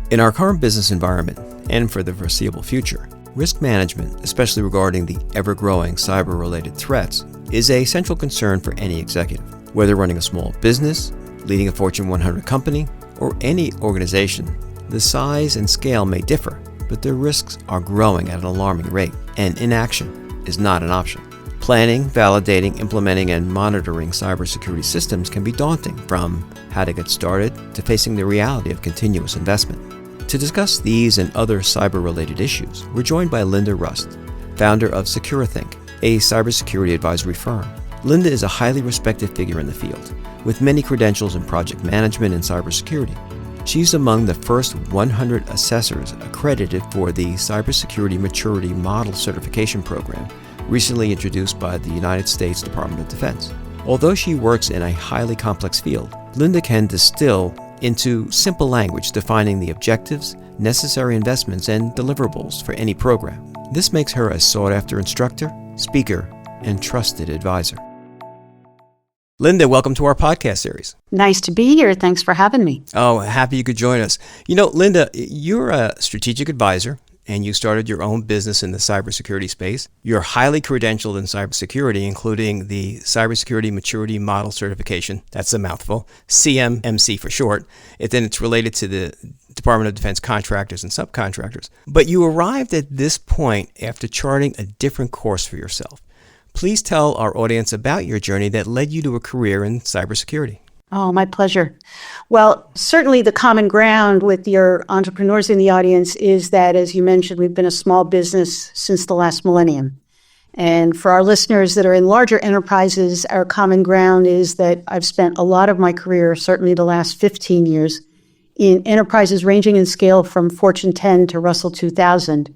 In our current business environment, and for the foreseeable future, risk management, especially regarding the ever-growing cyber-related threats, is a central concern for any executive. Whether running a small business, leading a Fortune 100 company, or any organization, the size and scale may differ, but the risks are growing at an alarming rate, and inaction is not an option. Planning, validating, implementing, and monitoring cybersecurity systems can be daunting, from how to get started to facing the reality of continuous investment. To discuss these and other cyber-related issues, we're joined by Linda Rust, founder of SecureThink, a cybersecurity advisory firm. Linda is a highly respected figure in the field, with many credentials in project management and cybersecurity. She's among the first 100 assessors accredited for the Cybersecurity Maturity Model Certification Program, recently introduced by the United States Department of Defense. Although she works in a highly complex field, Linda can distill into simple language defining the objectives, necessary investments, and deliverables for any program. This makes her a sought-after instructor, speaker, and trusted advisor. Linda, welcome to our podcast series. Nice to be here. Thanks for having me. Oh, happy you could join us. Linda, you're a strategic advisor, and you started your own business in the cybersecurity space. You're highly credentialed in cybersecurity, including the Cybersecurity Maturity Model Certification. That's a mouthful. CMMC for short. Then it's related to the Department of Defense contractors and subcontractors. But you arrived at this point after charting a different course for yourself. Please tell our audience about your journey that led you to a career in cybersecurity. Oh, my pleasure. Well, certainly the common ground with your entrepreneurs in the audience is that, as you mentioned, we've been a small business since the last millennium. And for our listeners that are in larger enterprises, our common ground is that I've spent a lot of my career, certainly the last 15 years, in enterprises ranging in scale from Fortune 10 to Russell 2000.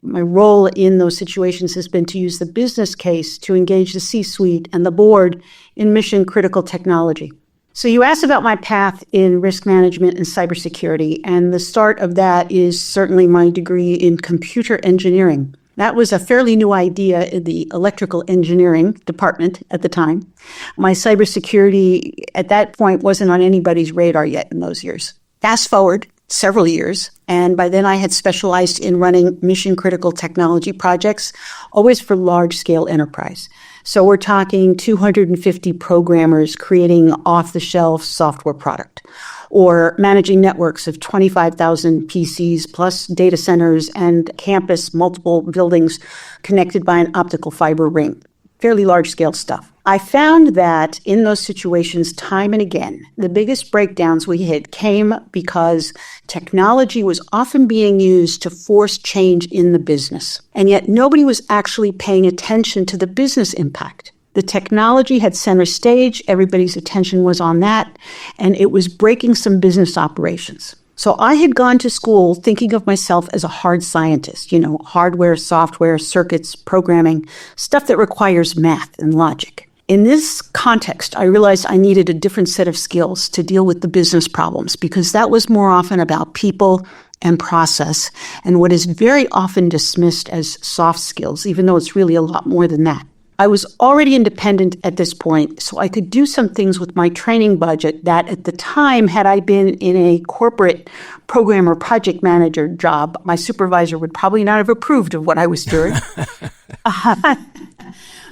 My role in those situations has been to use the business case to engage the C-suite and the board in mission-critical technology. So you asked about my path in risk management and cybersecurity, and the start of that is certainly my degree in computer engineering. That was a fairly new idea in the electrical engineering department at the time. My cybersecurity at that point wasn't on anybody's radar yet in those years. Fast forward several years, and by then I had specialized in running mission-critical technology projects, always for large-scale enterprise. So we're talking 250 programmers creating off-the-shelf software product, or managing networks of 25,000 PCs plus data centers and campus, multiple buildings connected by an optical fiber ring. Fairly large-scale stuff. I found that in those situations, time and again, the biggest breakdowns we hit came because technology was often being used to force change in the business. And yet nobody was actually paying attention to the business impact. The technology had center stage, everybody's attention was on that, and it was breaking some business operations. So I had gone to school thinking of myself as a hard scientist, hardware, software, circuits, programming, stuff that requires math and logic. In this context, I realized I needed a different set of skills to deal with the business problems, because that was more often about people and process and what is very often dismissed as soft skills, even though it's really a lot more than that. I was already independent at this point, so I could do some things with my training budget that at the time, had I been in a corporate program or project manager job, my supervisor would probably not have approved of what I was doing.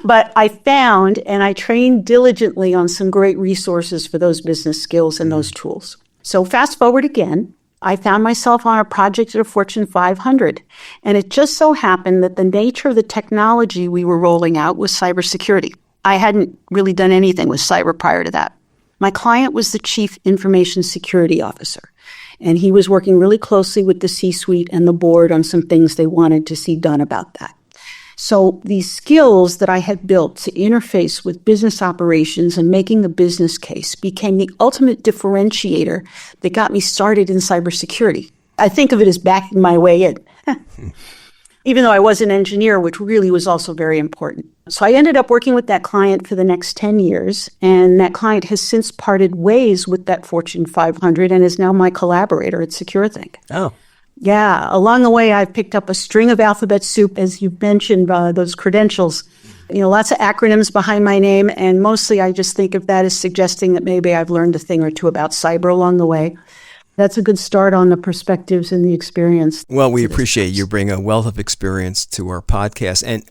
But I found and I trained diligently on some great resources for those business skills and those tools. So fast forward again, I found myself on a project at a Fortune 500, and it just so happened that the nature of the technology we were rolling out was cybersecurity. I hadn't really done anything with cyber prior to that. My client was the Chief Information Security Officer, and he was working really closely with the C-suite and the board on some things they wanted to see done about that. So these skills that I had built to interface with business operations and making the business case became the ultimate differentiator that got me started in cybersecurity. I think of it as backing my way in, even though I was an engineer, which really was also very important. So I ended up working with that client for the next 10 years, and that client has since parted ways with that Fortune 500 and is now my collaborator at SecureThink. Oh. Yeah, along the way, I've picked up a string of alphabet soup, as you've mentioned, those credentials. Lots of acronyms behind my name, and mostly I just think of that as suggesting that maybe I've learned a thing or two about cyber along the way. That's a good start on the perspectives and the experience. Well, we appreciate you bring a wealth of experience to our podcast. And,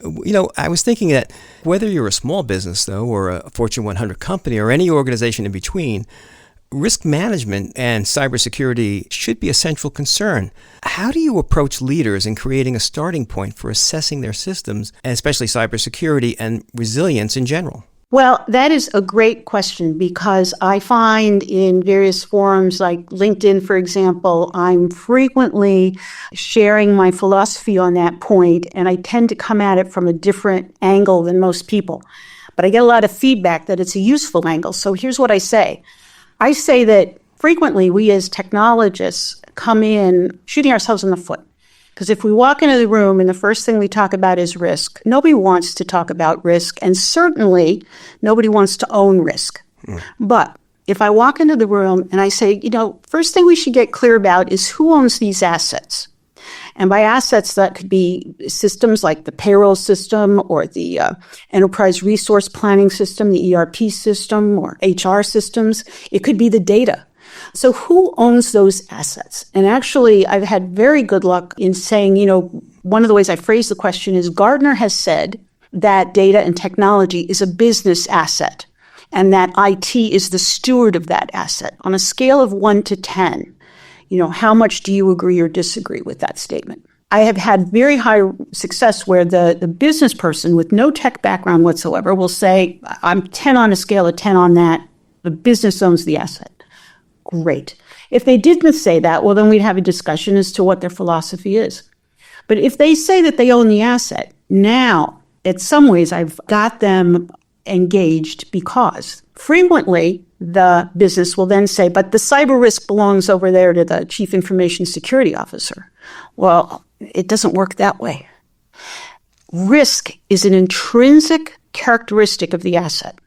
I was thinking that whether you're a small business, though, or a Fortune 100 company or any organization in between, risk management and cybersecurity should be a central concern. How do you approach leaders in creating a starting point for assessing their systems, and especially cybersecurity and resilience in general? Well, that is a great question because I find in various forums like LinkedIn, for example, I'm frequently sharing my philosophy on that point, and I tend to come at it from a different angle than most people. But I get a lot of feedback that it's a useful angle. So here's what I say. I say that frequently we as technologists come in shooting ourselves in the foot. Because if we walk into the room and the first thing we talk about is risk, nobody wants to talk about risk, and certainly nobody wants to own risk. But if I walk into the room and I say, first thing we should get clear about is who owns these assets. And by assets, that could be systems like the payroll system or the enterprise resource planning system, the ERP system or HR systems. It could be the data. So who owns those assets? And actually, I've had very good luck in saying, one of the ways I phrase the question is Gartner has said that data and technology is a business asset and that IT is the steward of that asset. On a scale of 1 to 10, how much do you agree or disagree with that statement? I have had very high success where the business person with no tech background whatsoever will say, I'm 10 on a scale of 10 on that. The business owns the asset. Great. If they didn't say that, well, then we'd have a discussion as to what their philosophy is. But if they say that they own the asset, now, in some ways, I've got them engaged because frequently the business will then say, but the cyber risk belongs over there to the chief information security officer. Well, it doesn't work that way. Risk is an intrinsic characteristic of the asset.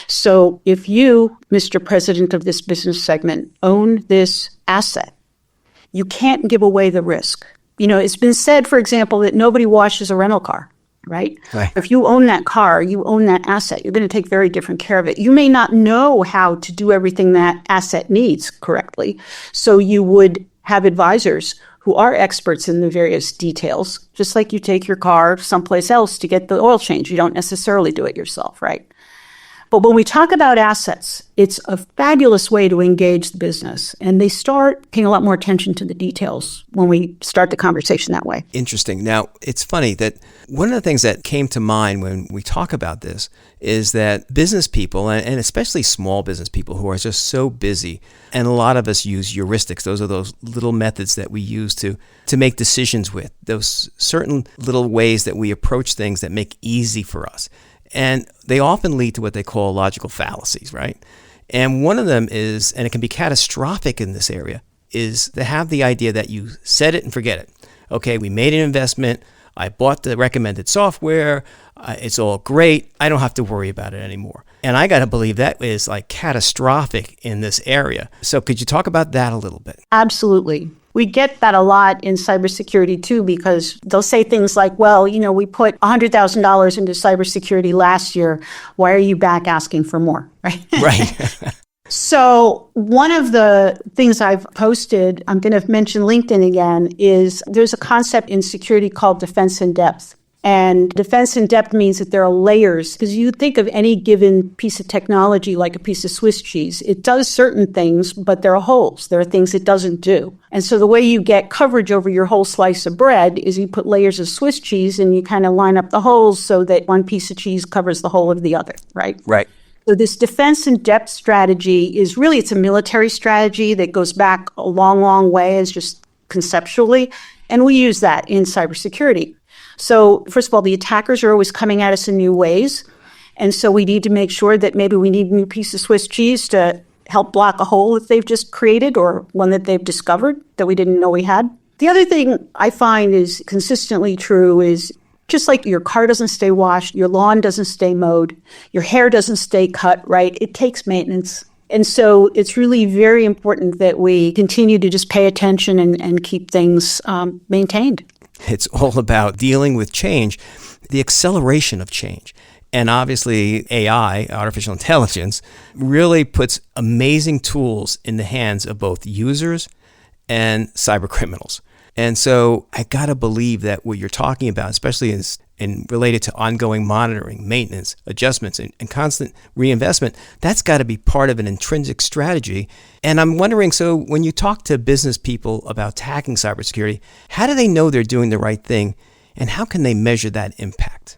So if you, Mr. President of this business segment, own this asset, you can't give away the risk. It's been said, for example, that nobody washes a rental car, right? If you own that car, you own that asset, you're going to take very different care of it. You may not know how to do everything that asset needs correctly. So you would have advisors who are experts in the various details, just like you take your car someplace else to get the oil change. You don't necessarily do it yourself, right? But when we talk about assets, it's a fabulous way to engage the business. And they start paying a lot more attention to the details when we start the conversation that way. Interesting. Now, it's funny that one of the things that came to mind when we talk about this is that business people, and especially small business people who are just so busy, and a lot of us use heuristics. Those are those little methods that we use to make decisions with, those certain little ways that we approach things that make easy for us. And they often lead to what they call logical fallacies, right? And one of them is, and it can be catastrophic in this area, is to have the idea that you set it and forget it. Okay, we made an investment. I bought the recommended software. It's all great. I don't have to worry about it anymore. And I got to believe that is like catastrophic in this area. So could you talk about that a little bit? Absolutely. We get that a lot in cybersecurity, too, because they'll say things like, well, we put $100,000 into cybersecurity last year. Why are you back asking for more? Right. Right. So one of the things I've posted, I'm going to mention LinkedIn again, is there's a concept in security called defense in depth. And defense in depth means that there are layers, because you think of any given piece of technology like a piece of Swiss cheese. It does certain things, but there are holes. There are things it doesn't do. And so the way you get coverage over your whole slice of bread is you put layers of Swiss cheese and you kind of line up the holes so that one piece of cheese covers the whole of the other, right? Right. So this defense in depth strategy is really, it's a military strategy that goes back a long, long way as just conceptually. And we use that in cybersecurity. So first of all, the attackers are always coming at us in new ways. And so we need to make sure that maybe we need a new piece of Swiss cheese to help block a hole that they've just created or one that they've discovered that we didn't know we had. The other thing I find is consistently true is just like your car doesn't stay washed, your lawn doesn't stay mowed, your hair doesn't stay cut, right? It takes maintenance. And so it's really very important that we continue to just pay attention and keep things maintained. It's all about dealing with change, the acceleration of change. And obviously AI, artificial intelligence, really puts amazing tools in the hands of both users and cyber criminals. And so I got to believe that what you're talking about, especially in related to ongoing monitoring, maintenance, adjustments, and constant reinvestment, that's got to be part of an intrinsic strategy. And I'm wondering, so when you talk to business people about tackling cybersecurity, how do they know they're doing the right thing, and how can they measure that impact?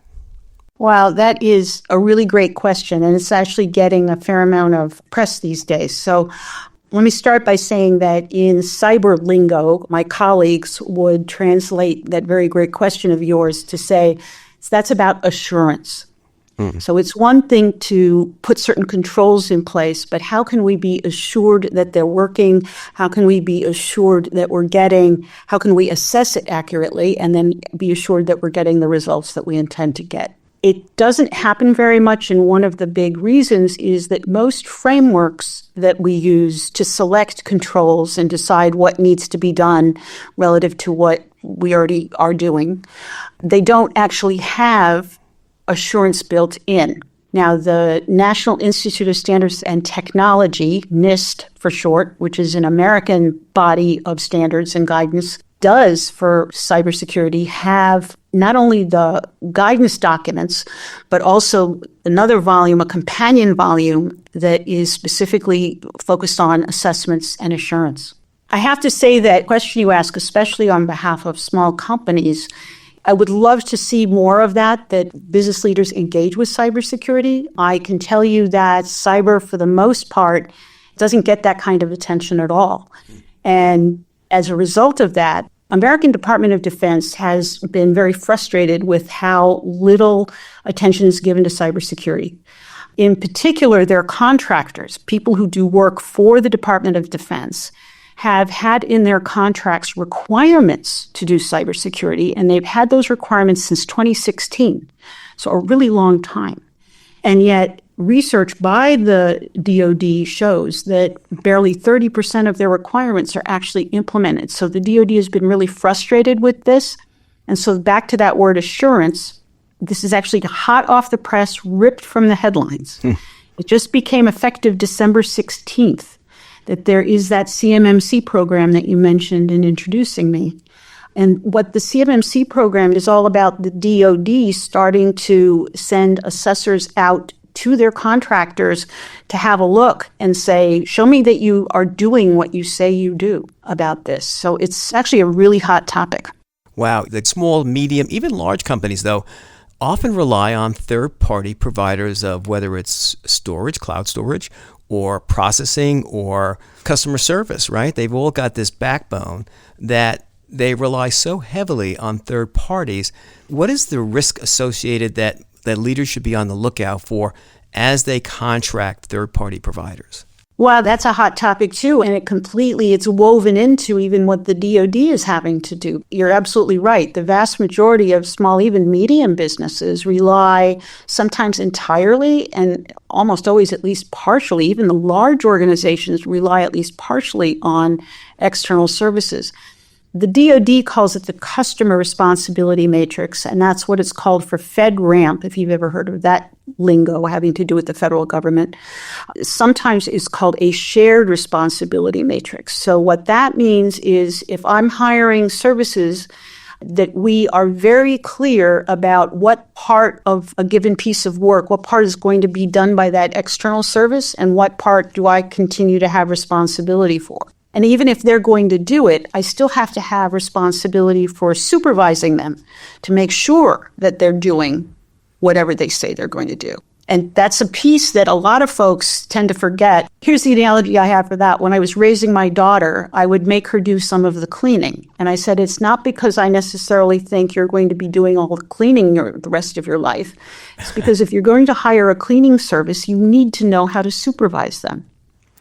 Wow, that is a really great question, and it's actually getting a fair amount of press these days. So let me start by saying that in cyber lingo, my colleagues would translate that very great question of yours to say, that's about assurance. So it's one thing to put certain controls in place, but how can we be assured that they're working? How can we be assured that how can we assess it accurately and then be assured that we're getting the results that we intend to get? It doesn't happen very much, and one of the big reasons is that most frameworks that we use to select controls and decide what needs to be done relative to what we already are doing, they don't actually have assurance built in. Now, the National Institute of Standards and Technology, NIST for short, which is an American body of standards and guidance, does for cybersecurity have not only the guidance documents, but also another volume, a companion volume that is specifically focused on assessments and assurance. I have to say that question you ask, especially on behalf of small companies, I would love to see more of that business leaders engage with cybersecurity. I can tell you that cyber, for the most part, doesn't get that kind of attention at all. And as a result of that, American Department of Defense has been very frustrated with how little attention is given to cybersecurity. In particular, their contractors, people who do work for the Department of Defense, have had in their contracts requirements to do cybersecurity, and they've had those requirements since 2016, so a really long time. And yet, research by the DoD shows that barely 30% of their requirements are actually implemented. So the DoD has been really frustrated with this. And so back to that word assurance, this is actually hot off the press, ripped from the headlines. It just became effective December 16th, that there is that CMMC program that you mentioned in introducing me. And what the CMMC program is all about, the DoD starting to send assessors out to their contractors to have a look and say, show me that you are doing what you say you do about this. So it's actually a really hot topic. Wow. The small, medium, even large companies, though, often rely on third-party providers of whether it's storage, cloud storage, or processing or customer service, right? They've all got this backbone that they rely so heavily on third parties. What is the risk associated that leaders should be on the lookout for as they contract third-party providers? Well, that's a hot topic too, and it's woven into even what the DoD is having to do. You're absolutely right. The vast majority of small, even medium businesses rely sometimes entirely and almost always at least partially. Even the large organizations rely at least partially on external services. The DoD calls it the Customer Responsibility Matrix, and that's what it's called for FedRAMP, if you've ever heard of that lingo having to do with the federal government. Sometimes it's called a Shared Responsibility Matrix. So what that means is if I'm hiring services, that we are very clear about what part of a given piece of work, what part is going to be done by that external service, and what part do I continue to have responsibility for. And even if they're going to do it, I still have to have responsibility for supervising them to make sure that they're doing whatever they say they're going to do. And that's a piece that a lot of folks tend to forget. Here's the analogy I have for that. When I was raising my daughter, I would make her do some of the cleaning. And I said, it's not because I necessarily think you're going to be doing all the cleaning the rest of your life. It's because if you're going to hire a cleaning service, you need to know how to supervise them.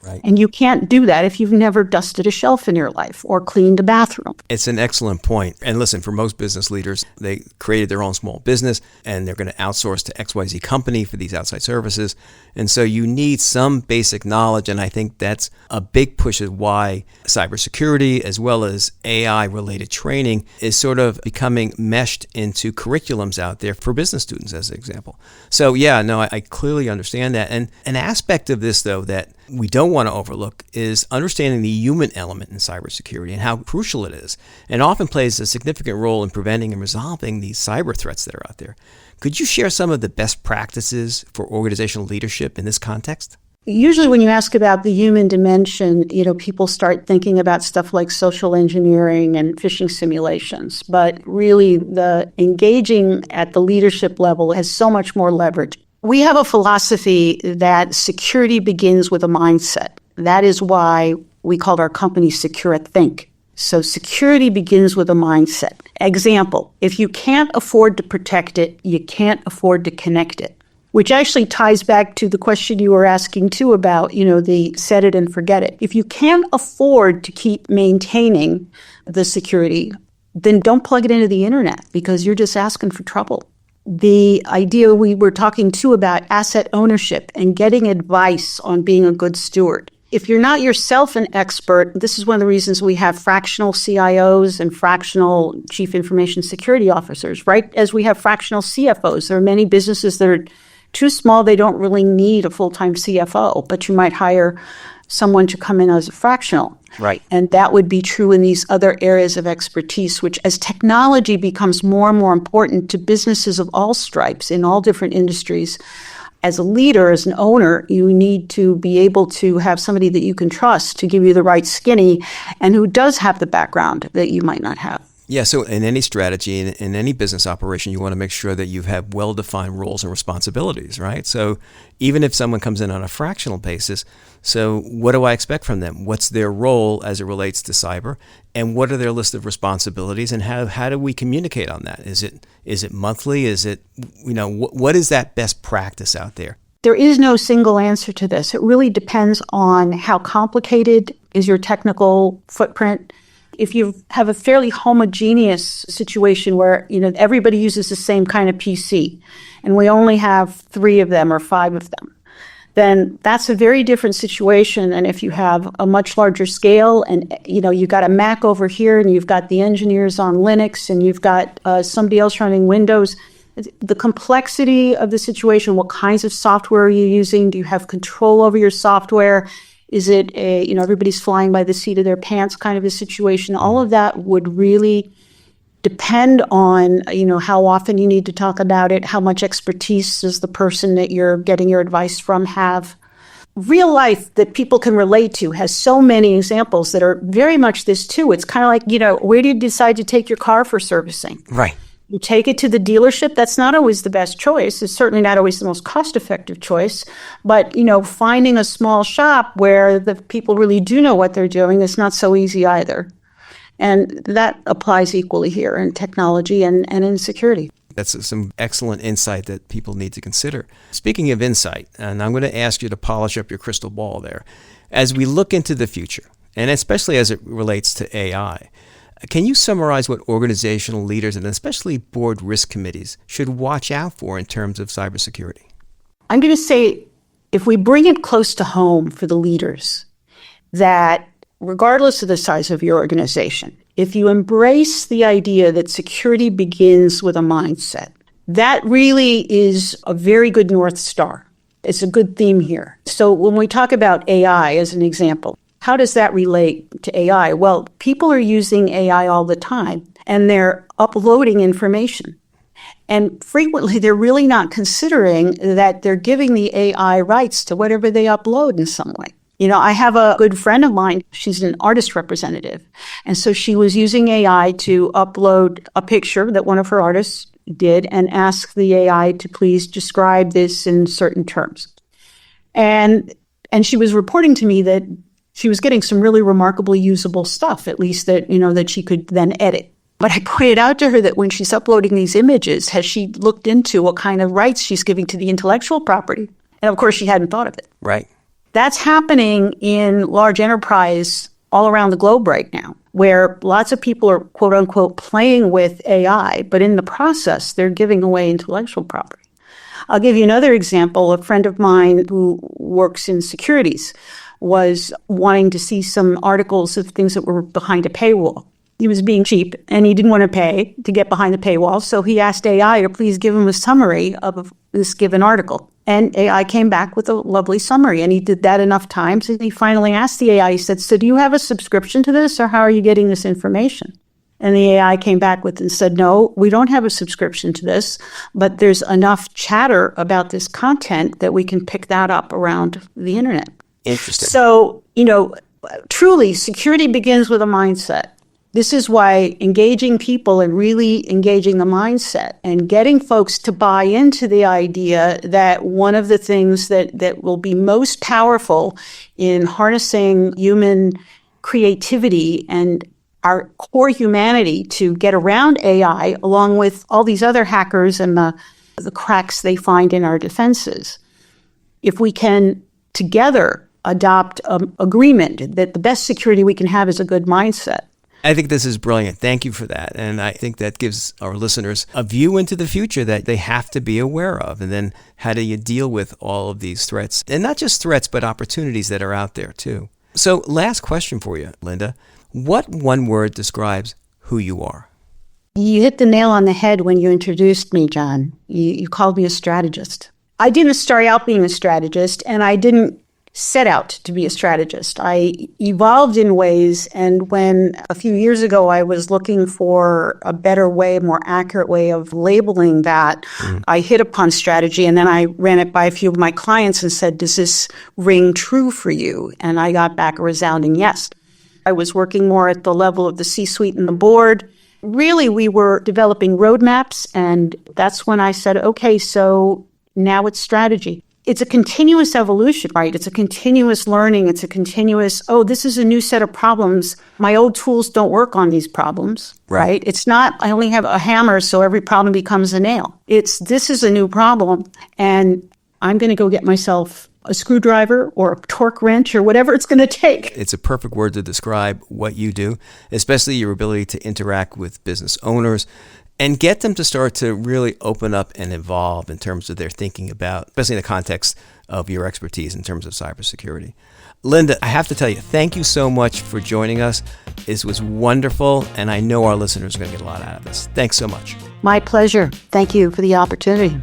Right. And you can't do that if you've never dusted a shelf in your life or cleaned a bathroom. It's an excellent point. And listen, for most business leaders, they created their own small business and they're going to outsource to XYZ company for these outside services. And so you need some basic knowledge. And I think that's a big push of why cybersecurity as well as AI related training is sort of becoming meshed into curriculums out there for business students, as an example. So yeah, no, I clearly understand that. And an aspect of this, though, that we don't want to overlook is understanding the human element in cybersecurity and how crucial it is, and often plays a significant role in preventing and resolving these cyber threats that are out there. Could you share some of the best practices for organizational leadership in this context? Usually when you ask about the human dimension, people start thinking about stuff like social engineering and phishing simulations. But really, the engaging at the leadership level has so much more leverage. We have a philosophy that security begins with a mindset. That is why we called our company Secure Think. So security begins with a mindset. Example, if you can't afford to protect it, you can't afford to connect it, which actually ties back to the question you were asking too about, the set it and forget it. If you can't afford to keep maintaining the security, then don't plug it into the internet because you're just asking for trouble. The idea we were talking too about asset ownership and getting advice on being a good steward. If you're not yourself an expert, this is one of the reasons we have fractional CIOs and fractional chief information security officers, right? As we have fractional CFOs. There are many businesses that are too small, they don't really need a full-time CFO, but you might hire someone to come in as a fractional. Right. And that would be true in these other areas of expertise, which as technology becomes more and more important to businesses of all stripes in all different industries, as a leader, as an owner, you need to be able to have somebody that you can trust to give you the right skinny and who does have the background that you might not have. Yeah, so in any strategy, in any business operation, you want to make sure that you have well-defined roles and responsibilities, right? So even if someone comes in on a fractional basis, so what do I expect from them? What's their role as it relates to cyber? And what are their list of responsibilities? And how do we communicate on that? Is it monthly? Is it, what is that best practice out there? There is no single answer to this. It really depends on how complicated is your technical footprint. If you have a fairly homogeneous situation where, everybody uses the same kind of PC and we only have 3 of them or 5 of them, then that's a very different situation than if you have a much larger scale and, you've got a Mac over here and you've got the engineers on Linux and you've got somebody else running Windows. The complexity of the situation, what kinds of software are you using? Do you have control over your software? Is it everybody's flying by the seat of their pants kind of a situation? All of that would really depend on, how often you need to talk about it, how much expertise does the person that you're getting your advice from have. Real life that people can relate to has so many examples that are very much this too. It's kind of like, where do you decide to take your car for servicing? Right. You take it to the dealership. That's not always the best choice. It's certainly not always the most cost-effective choice. But, finding a small shop where the people really do know what they're doing is not so easy either. And that applies equally here in technology and in security. That's some excellent insight that people need to consider. Speaking of insight, and I'm going to ask you to polish up your crystal ball there. As we look into the future, and especially as it relates to AI, can you summarize what organizational leaders and especially board risk committees should watch out for in terms of cybersecurity? I'm going to say, if we bring it close to home for the leaders, that regardless of the size of your organization, if you embrace the idea that security begins with a mindset, that really is a very good North Star. It's a good theme here. So when we talk about AI as an example, how does that relate to AI? Well, people are using AI all the time, and they're uploading information. And frequently, they're really not considering that they're giving the AI rights to whatever they upload in some way. I have a good friend of mine. She's an artist representative. And so she was using AI to upload a picture that one of her artists did and ask the AI to please describe this in certain terms. And she was reporting to me that she was getting some really remarkably usable stuff, at least that, that she could then edit. But I pointed out to her that when she's uploading these images, has she looked into what kind of rights she's giving to the intellectual property? And of course, she hadn't thought of it. Right. That's happening in large enterprise all around the globe right now, where lots of people are, quote unquote, playing with AI, but in the process, they're giving away intellectual property. I'll give you another example. A friend of mine who works in securities was wanting to see some articles of things that were behind a paywall. He was being cheap and he didn't want to pay to get behind the paywall. So he asked AI to please give him a summary of this given article. And AI came back with a lovely summary. And he did that enough times. And he finally asked the AI, he said, so do you have a subscription to this or how are you getting this information? And the AI came back with and said, no, we don't have a subscription to this, but there's enough chatter about this content that we can pick that up around the internet. Interesting. So, truly, security begins with a mindset. This is why engaging people and really engaging the mindset and getting folks to buy into the idea that one of the things that will be most powerful in harnessing human creativity and our core humanity to get around AI, along with all these other hackers and the cracks they find in our defenses. If we can together adopt an agreement that the best security we can have is a good mindset. I think this is brilliant. Thank you for that. And I think that gives our listeners a view into the future that they have to be aware of. And then how do you deal with all of these threats? And not just threats, but opportunities that are out there too. So last question for you, Linda. What one word describes who you are? You hit the nail on the head when you introduced me, John. You called me a strategist. I didn't start out being a strategist, and I didn't set out to be a strategist. I evolved in ways, and when a few years ago I was looking for a better way, more accurate way of labeling that, I hit upon strategy, and then I ran it by a few of my clients and said, does this ring true for you? And I got back a resounding yes. I was working more at the level of the C-suite and the board. Really, we were developing roadmaps, and that's when I said, okay, so now it's strategy. It's a continuous evolution, right? It's a continuous learning. It's a continuous, this is a new set of problems. My old tools don't work on these problems, right? It's not, I only have a hammer, so every problem becomes a nail. This is a new problem, and I'm going to go get myself a screwdriver or a torque wrench or whatever it's going to take. It's a perfect word to describe what you do, especially your ability to interact with business owners and get them to start to really open up and evolve in terms of their thinking about, especially in the context of your expertise in terms of cybersecurity. Linda, I have to tell you, thank you so much for joining us. This was wonderful, and I know our listeners are going to get a lot out of this. Thanks so much. My pleasure. Thank you for the opportunity.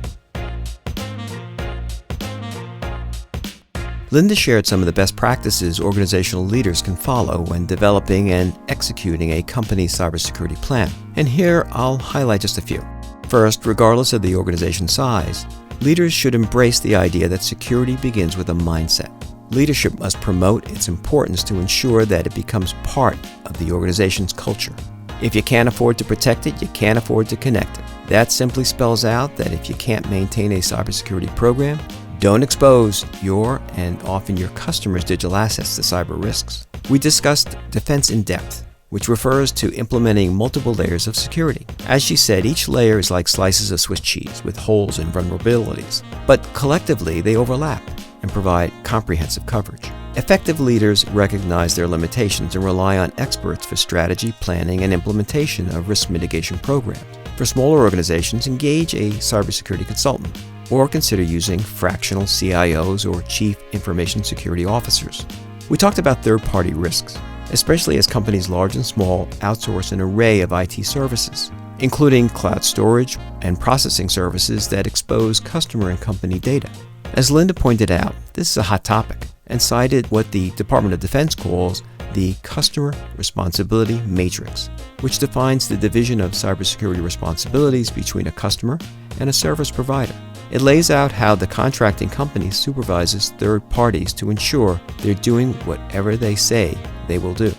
Linda shared some of the best practices organizational leaders can follow when developing and executing a company's cybersecurity plan. And here I'll highlight just a few. First, regardless of the organization size, leaders should embrace the idea that security begins with a mindset. Leadership must promote its importance to ensure that it becomes part of the organization's culture. If you can't afford to protect it, you can't afford to connect it. That simply spells out that if you can't maintain a cybersecurity program, don't expose your and often your customers' digital assets to cyber risks. We discussed defense in depth, which refers to implementing multiple layers of security. As she said, each layer is like slices of Swiss cheese with holes and vulnerabilities, but collectively they overlap and provide comprehensive coverage. Effective leaders recognize their limitations and rely on experts for strategy, planning, and implementation of risk mitigation programs. For smaller organizations, engage a cybersecurity consultant or consider using fractional CIOs or Chief Information Security Officers. We talked about third-party risks, especially as companies large and small outsource an array of IT services, including cloud storage and processing services that expose customer and company data. As Linda pointed out, this is a hot topic and cited what the Department of Defense calls the Customer Responsibility Matrix, which defines the division of cybersecurity responsibilities between a customer and a service provider. It lays out how the contracting company supervises third parties to ensure they're doing whatever they say they will do.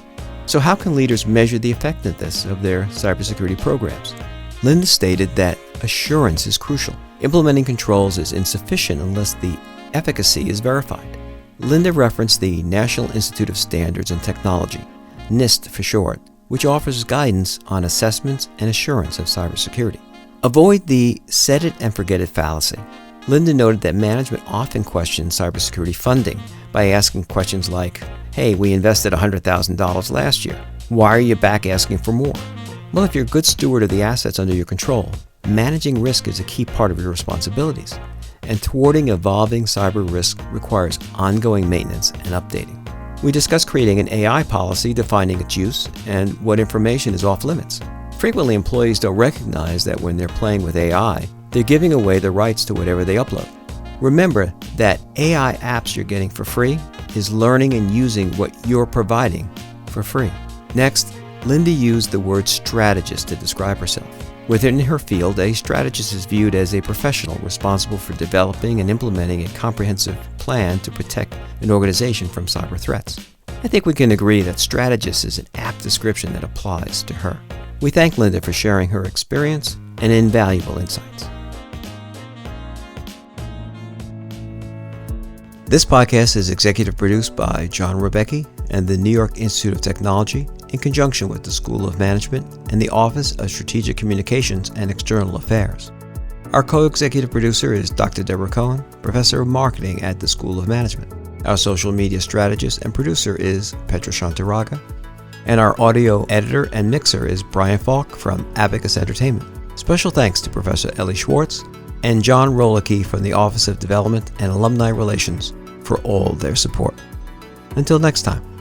So how can leaders measure the effectiveness of their cybersecurity programs? Linda stated that assurance is crucial. Implementing controls is insufficient unless the efficacy is verified. Linda referenced the National Institute of Standards and Technology, NIST for short, which offers guidance on assessments and assurance of cybersecurity. Avoid the set it and forget it fallacy. Linda noted that management often questions cybersecurity funding, by asking questions like, hey, we invested $100,000 last year. Why are you back asking for more? Well, if you're a good steward of the assets under your control, managing risk is a key part of your responsibilities. And thwarting evolving cyber risk requires ongoing maintenance and updating. We discuss creating an AI policy defining its use and what information is off limits. Frequently, employees don't recognize that when they're playing with AI, they're giving away the rights to whatever they upload. Remember that AI apps you're getting for free is learning and using what you're providing for free. Next, Linda used the word strategist to describe herself. Within her field, a strategist is viewed as a professional responsible for developing and implementing a comprehensive plan to protect an organization from cyber threats. I think we can agree that strategist is an apt description that applies to her. We thank Linda for sharing her experience and invaluable insights. This podcast is executive produced by John Rebecchi and the New York Institute of Technology in conjunction with the School of Management and the Office of Strategic Communications and External Affairs. Our co-executive producer is Dr. Deborah Cohen, Professor of Marketing at the School of Management. Our social media strategist and producer is Petra Shantaraga. And our audio editor and mixer is Brian Falk from Abacus Entertainment. Special thanks to Professor Ellie Schwartz and John Rolicki from the Office of Development and Alumni Relations for all their support. Until next time.